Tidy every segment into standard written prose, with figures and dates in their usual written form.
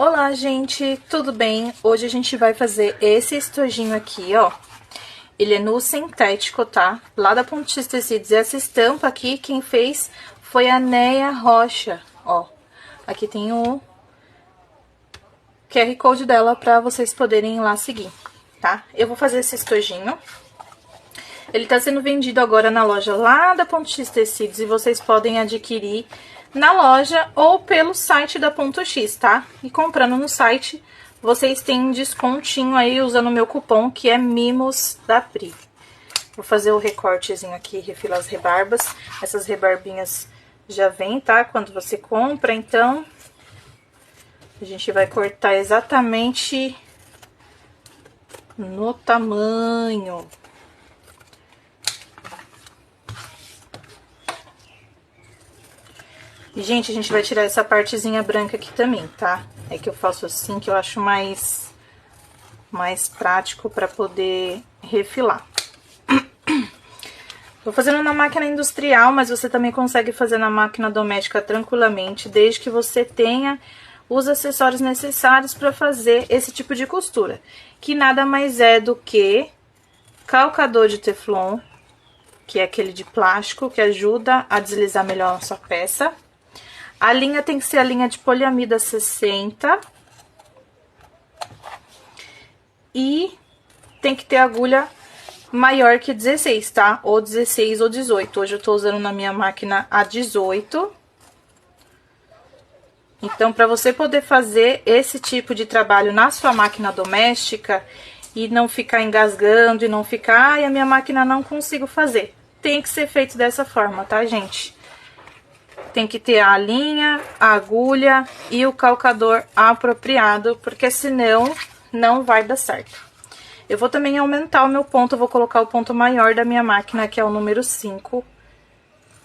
Olá, gente, tudo bem? Hoje a gente vai fazer esse estojinho aqui, ó. Ele é nu sintético, tá? Lá da Ponto X Tecidos. E essa estampa aqui, quem fez foi a Neia Rocha, ó. Aqui tem o QR Code dela pra vocês poderem ir lá seguir, tá? Eu vou fazer esse estojinho. Ele tá sendo vendido agora na loja lá da Ponto X Tecidos e vocês podem adquirir na loja ou pelo site da Ponto X, tá? E comprando no site, vocês têm um descontinho aí usando o meu cupom, que é Mimos da Pri. Vou fazer o recortezinho aqui, refilar as rebarbas. Essas rebarbinhas já vem, tá? Quando você compra, então a gente vai cortar exatamente no tamanho. E, gente, a gente vai tirar essa partezinha branca aqui também, tá? É que eu faço assim, que eu acho mais prático pra poder refilar. Tô fazendo na máquina industrial, mas você também consegue fazer na máquina doméstica tranquilamente, desde que você tenha os acessórios necessários pra fazer esse tipo de costura. Que nada mais é do que calcador de teflon, que é aquele de plástico, que ajuda a deslizar melhor a sua peça. A linha tem que ser a linha de poliamida 60. E tem que ter agulha maior que 16, tá? Ou 16 ou 18. Hoje eu tô usando na minha máquina a 18. Então, pra você poder fazer esse tipo de trabalho na sua máquina doméstica e não ficar engasgando e não ficar, ai, a minha máquina não consigo fazer. Tem que ser feito dessa forma, tá, gente? Tem que ter a linha, a agulha e o calcador apropriado, porque senão não vai dar certo. Eu vou também aumentar o meu ponto, eu vou colocar o ponto maior da minha máquina, que é o número 5.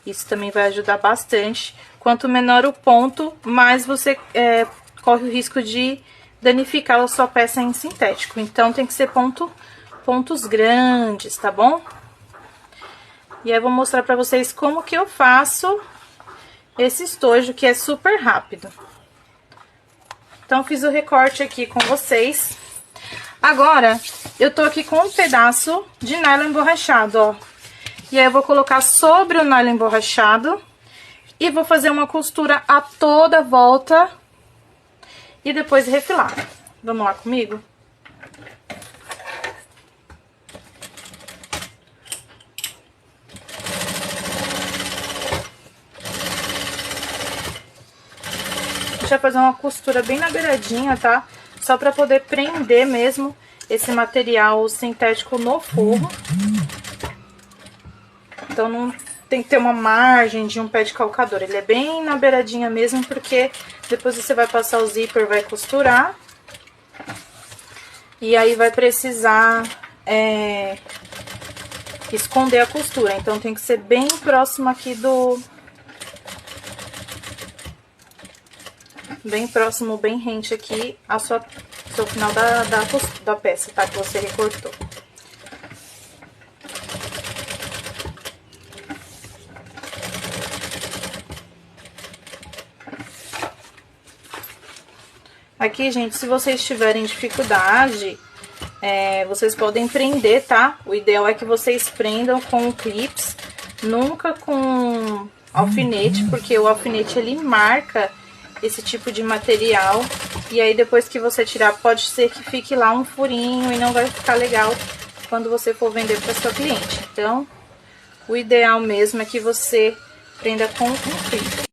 Isso também vai ajudar bastante. Quanto menor o ponto, mais você corre o risco de danificar a sua peça em sintético. Então, tem que ser pontos grandes, tá bom? E aí, eu vou mostrar pra vocês como que eu faço esse estojo, que é super rápido. Então, fiz o recorte aqui com vocês. Agora, eu tô aqui com um pedaço de nylon emborrachado, ó. E aí, eu vou colocar sobre o nylon emborrachado e vou fazer uma costura a toda volta e depois refilar. Vamos lá comigo? Deixa eu fazer uma costura bem na beiradinha, tá? Só pra poder prender mesmo esse material sintético no forro. Então, não tem que ter uma margem de um pé de calcador. Ele é bem na beiradinha mesmo, porque depois você vai passar o zíper, vai costurar. E aí vai precisar esconder a costura. Então, tem que ser bem próximo aqui bem próximo, bem rente aqui ao seu final da peça, tá? Que você recortou. Aqui, gente, se vocês tiverem dificuldade, vocês podem prender, tá? O ideal é que vocês prendam com clips, nunca com alfinete, porque o alfinete, ele marca esse tipo de material, e aí depois que você tirar, pode ser que fique lá um furinho e não vai ficar legal quando você for vender para sua cliente. Então, o ideal mesmo é que você prenda com um clipe.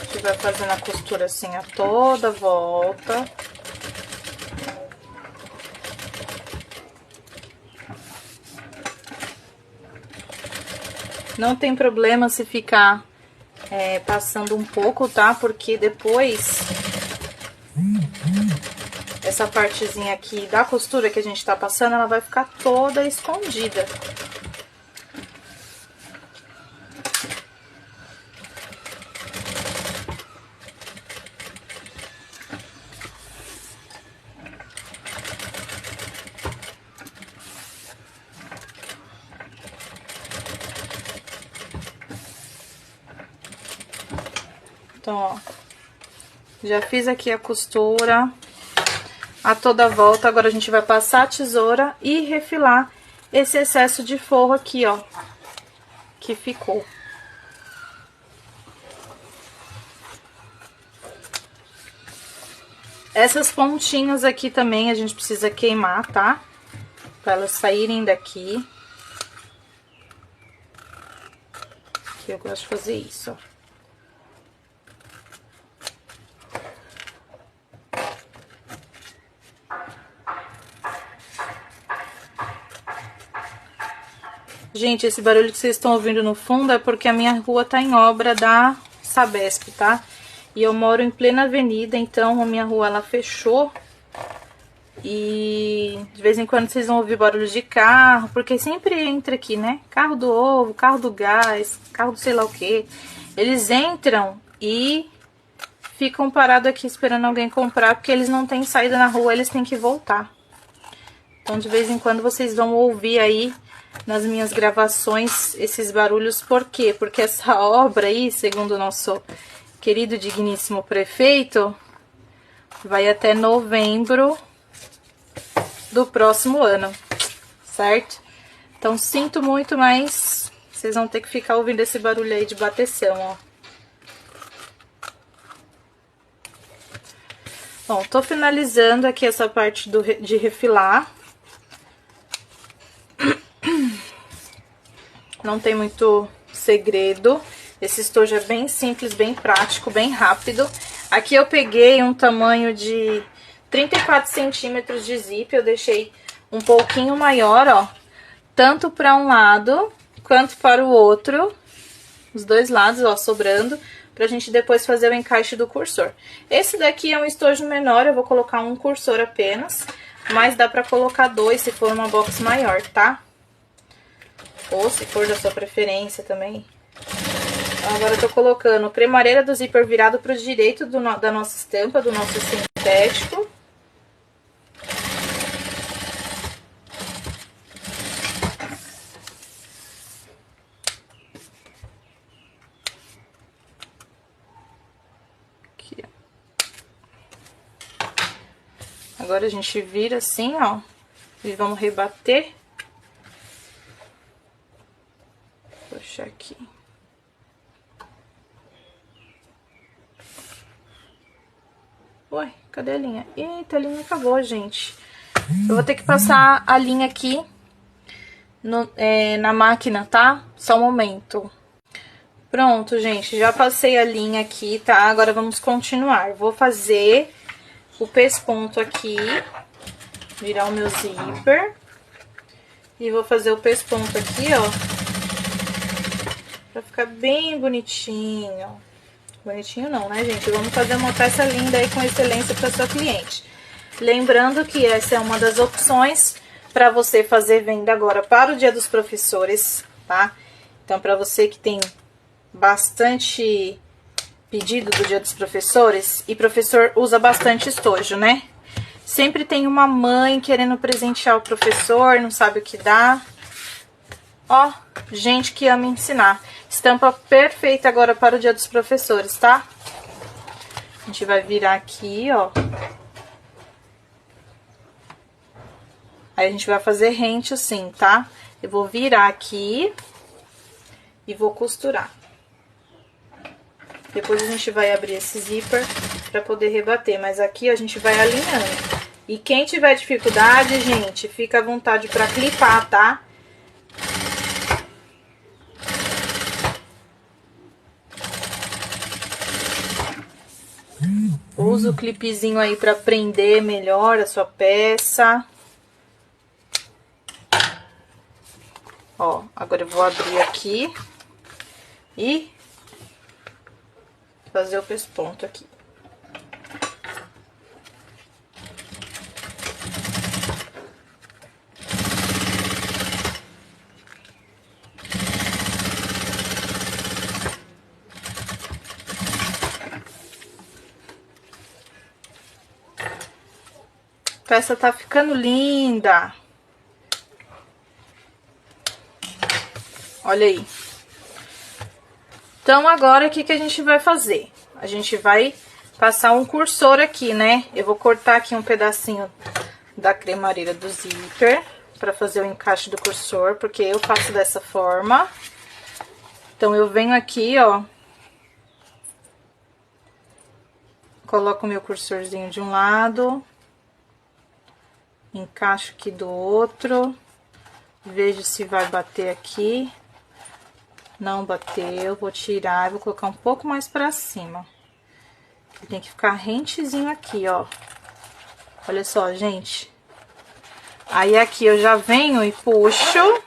A gente vai fazendo a costura assim a toda volta. Não tem problema se ficar passando um pouco, tá? Porque depois essa partezinha aqui da costura que a gente tá passando, ela vai ficar toda escondida. Então, ó, já fiz aqui a costura a toda volta. Agora a gente vai passar a tesoura e refilar esse excesso de forro aqui, ó, que ficou. Essas pontinhas aqui também a gente precisa queimar, tá? Pra elas saírem daqui. Aqui eu gosto de fazer isso, ó. Gente, esse barulho que vocês estão ouvindo no fundo é porque a minha rua tá em obra da Sabesp, tá? E eu moro em plena avenida, então a minha rua ela fechou. E de vez em quando vocês vão ouvir barulho de carro, porque sempre entra aqui, né? Carro do ovo, carro do gás, carro do sei lá o que. Eles entram e ficam parados aqui esperando alguém comprar, porque eles não têm saída na rua, eles têm que voltar. Então de vez em quando vocês vão ouvir aí nas minhas gravações esses barulhos. Por quê? Porque essa obra aí, segundo o nosso querido digníssimo prefeito, vai até novembro do próximo ano, certo? Então sinto muito, mas vocês vão ter que ficar ouvindo esse barulho aí de bateção, ó. Bom, tô finalizando aqui essa parte de refilar. Não tem muito segredo. Esse estojo é bem simples, bem prático, bem rápido. Aqui eu peguei um tamanho de 34 centímetros de zip. Eu deixei um pouquinho maior, ó. Tanto para um lado quanto para o outro. Os dois lados, ó, sobrando. Pra gente depois fazer o encaixe do cursor. Esse daqui é um estojo menor, eu vou colocar um cursor apenas. Mas dá pra colocar dois se for uma box maior, tá? Ou se for da sua preferência também. Agora eu tô colocando cremareira do zíper virado pro direito da nossa estampa, do nosso sintético. Aqui, ó. Agora a gente vira assim, ó, e vamos rebater. Puxar aqui. Ué, cadê a linha? Eita, a linha acabou, gente. Eu vou ter que passar a linha aqui na máquina, tá? Só um momento. Pronto, gente, já passei a linha aqui, tá? Agora vamos continuar. Vou fazer o pesponto aqui, virar o meu zíper. E vou fazer o pesponto aqui, ó. Pra ficar bem bonitinho. Bonitinho não, né, gente? Vamos fazer uma peça linda aí com excelência para sua cliente. Lembrando que essa é uma das opções para você fazer venda agora para o Dia dos Professores, tá? Então, para você que tem bastante pedido do Dia dos Professores, e professor usa bastante estojo, né? Sempre tem uma mãe querendo presentear o professor, não sabe o que dá. Ó, gente que ama ensinar. Estampa perfeita agora para o Dia dos Professores, tá? A gente vai virar aqui, ó. Aí a gente vai fazer rente assim, tá? Eu vou virar aqui e vou costurar. Depois a gente vai abrir esse zíper para poder rebater. Mas aqui a gente vai alinhando. E quem tiver dificuldade, gente, fica à vontade para clipar, tá? Usa o clipezinho aí pra prender melhor a sua peça. Ó, agora eu vou abrir aqui e fazer o pesponto aqui. A peça tá ficando linda. Olha aí. Então, agora, o que que a gente vai fazer? a gente vai passar um cursor aqui, né? Eu vou cortar aqui um pedacinho da cremareira do zíper pra fazer o encaixe do cursor, porque eu faço dessa forma. Então, eu venho aqui, ó, coloco o meu cursorzinho de um lado, encaixo aqui do outro, vejo se vai bater aqui. Não bateu, vou tirar e vou colocar um pouco mais pra cima. Tem que ficar rentezinho aqui, ó. Olha só, gente. Aí, aqui eu já venho e puxo.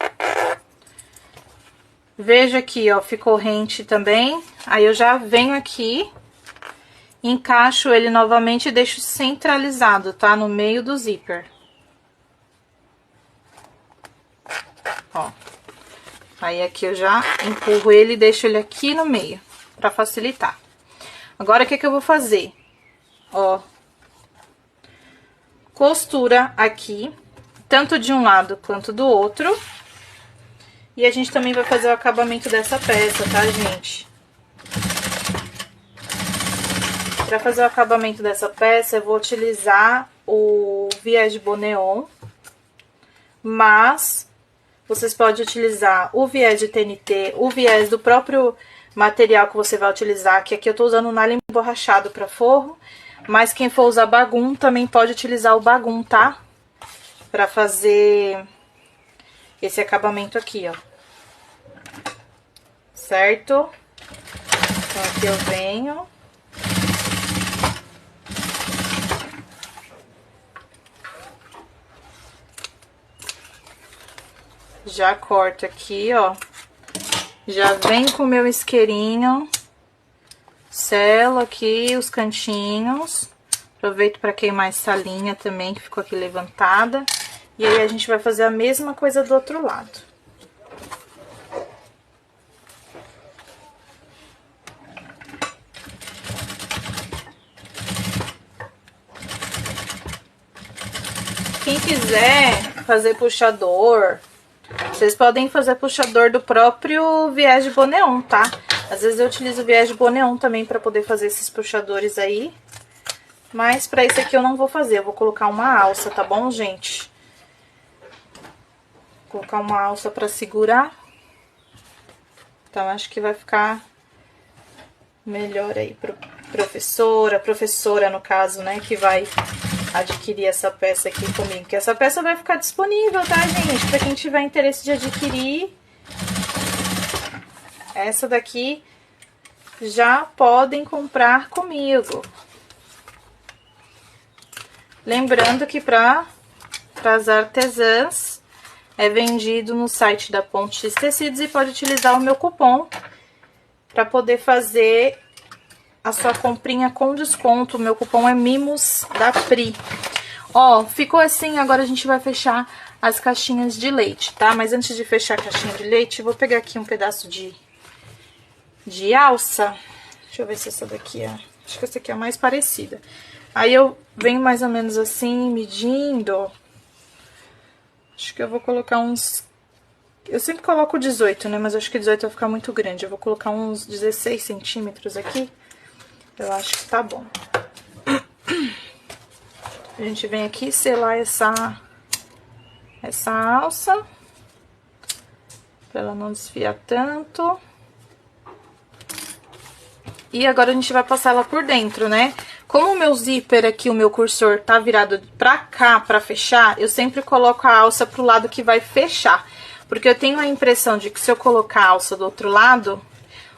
Vejo aqui, ó, ficou rente também. Aí, eu já venho aqui, encaixo ele novamente e deixo centralizado, tá? No meio do zíper. Ó. Aí, aqui eu já empurro ele e deixo ele aqui no meio, pra facilitar. Agora, o que que eu vou fazer? Ó. Costura aqui, tanto de um lado quanto do outro. E a gente também vai fazer o acabamento dessa peça, tá, gente? Pra fazer o acabamento dessa peça, eu vou utilizar o viés de Boneon, mas vocês podem utilizar o viés de TNT, o viés do próprio material que você vai utilizar, que aqui eu tô usando o nylon emborrachado pra forro, mas quem for usar bagum também pode utilizar o bagum, tá? Pra fazer esse acabamento aqui, ó. Certo? Então, aqui eu venho. Já corto aqui, ó. Já vem com o meu isqueirinho. Selo aqui os cantinhos. Aproveito para queimar essa linha também, que ficou aqui levantada. E aí, a gente vai fazer a mesma coisa do outro lado. Quem quiser fazer puxador, vocês podem fazer puxador do próprio viés de Boneon, tá? Às vezes eu utilizo o viés de Boneon também pra poder fazer esses puxadores aí. Mas pra esse aqui eu não vou fazer, eu vou colocar uma alça, tá bom, gente? Vou colocar uma alça pra segurar. Então, acho que vai ficar melhor aí pro professora no caso, né, que vai adquirir essa peça aqui comigo. Que essa peça vai ficar disponível, tá, gente? Pra quem tiver interesse de adquirir. Essa daqui já podem comprar comigo. Lembrando que para as artesãs é vendido no site da Ponte X Tecidos e pode utilizar o meu cupom para poder fazer a sua comprinha com desconto. O meu cupom é Mimos da Pri. Ó, ficou assim, agora a gente vai fechar as caixinhas de leite, tá? Mas antes de fechar a caixinha de leite, eu vou pegar aqui um pedaço de alça. Deixa eu ver se essa daqui é... Acho que essa aqui é a mais parecida. Aí eu venho mais ou menos assim, medindo. Acho que eu vou colocar uns... Eu sempre coloco 18, né? Mas acho que 18 vai ficar muito grande. Eu vou colocar uns 16 centímetros aqui. Eu acho que tá bom. A gente vem aqui selar essa alça. Pra ela não desfiar tanto. E agora a gente vai passar ela por dentro, né? Como o meu zíper aqui, o meu cursor tá virado pra cá, pra fechar, eu sempre coloco a alça pro lado que vai fechar. Porque eu tenho a impressão de que se eu colocar a alça do outro lado,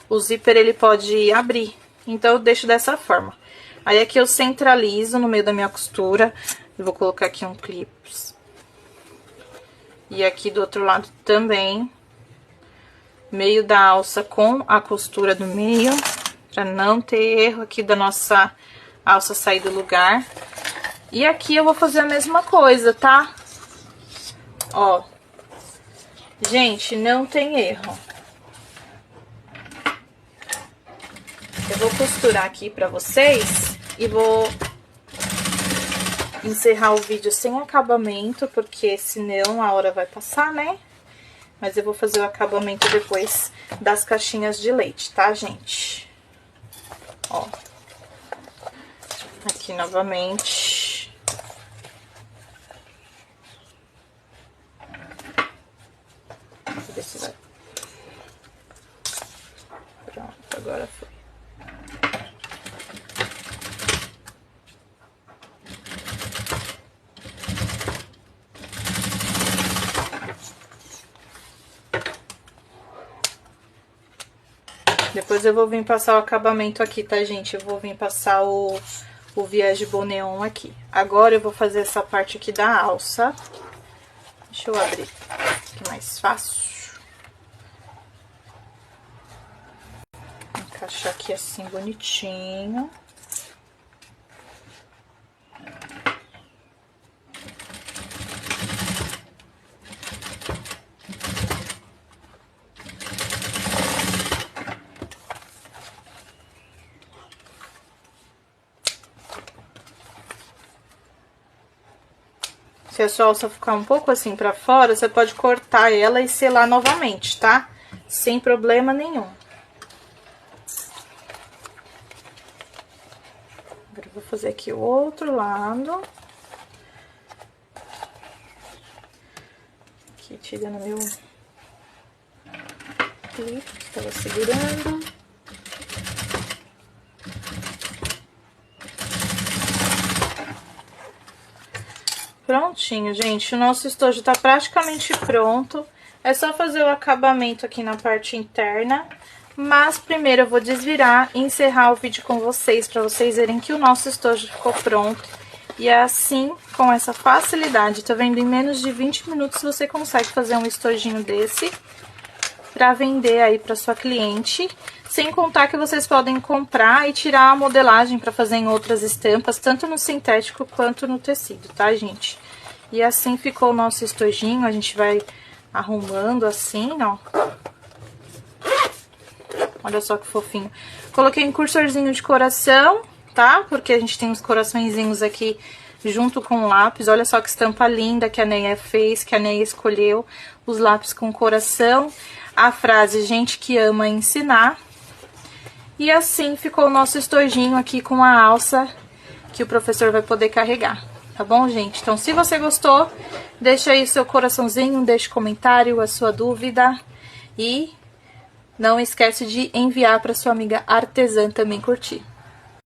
o zíper ele pode abrir. Então, eu deixo dessa forma. Aí, aqui eu centralizo no meio da minha costura. Eu vou colocar aqui um clips. E aqui do outro lado também. Meio da alça com a costura do meio. Pra não ter erro aqui da nossa alça sair do lugar. E aqui eu vou fazer a mesma coisa, tá? Ó. Gente, não tem erro. Eu vou costurar aqui pra vocês e vou encerrar o vídeo sem acabamento, porque senão a hora vai passar, né? Mas eu vou fazer o acabamento depois das caixinhas de leite, tá, gente? ó. Aqui novamente. Deixa eu ver se vai. Pronto, agora foi. Depois eu vou vir passar o acabamento aqui, tá, gente? Eu vou vir passar o viés de boneon aqui. Agora eu vou fazer essa parte aqui da alça. Deixa eu abrir, que mais fácil. Encaixar aqui assim bonitinho. Se a sua alça ficar um pouco assim pra fora, você pode cortar ela e selar novamente, tá? Sem problema nenhum. Agora eu vou fazer aqui o outro lado. Aqui, tirando meu clipe que tava segurando. Prontinho, gente, o nosso estojo tá praticamente pronto. É só fazer o acabamento aqui na parte interna. Mas primeiro eu vou desvirar e encerrar o vídeo com vocês, pra vocês verem que o nosso estojo ficou pronto. E é assim, com essa facilidade, tá vendo? Em menos de 20 minutos você consegue fazer um estojinho desse pra vender aí pra sua cliente. Sem contar que vocês podem comprar e tirar a modelagem para fazer em outras estampas, tanto no sintético quanto no tecido, tá, gente? E assim ficou o nosso estojinho, a gente vai arrumando assim, ó. Olha só que fofinho. Coloquei um cursorzinho de coração, tá? Porque a gente tem uns coraçõezinhos aqui junto com o lápis. Olha só que estampa linda que a Neia fez, que a Neia escolheu. Os lápis com coração. A frase, gente que ama ensinar. E assim ficou o nosso estojinho aqui com a alça que o professor vai poder carregar, tá bom, gente? Então, se você gostou, deixa aí o seu coraçãozinho, deixa comentário, a sua dúvida e não esquece de enviar para sua amiga artesã também curtir.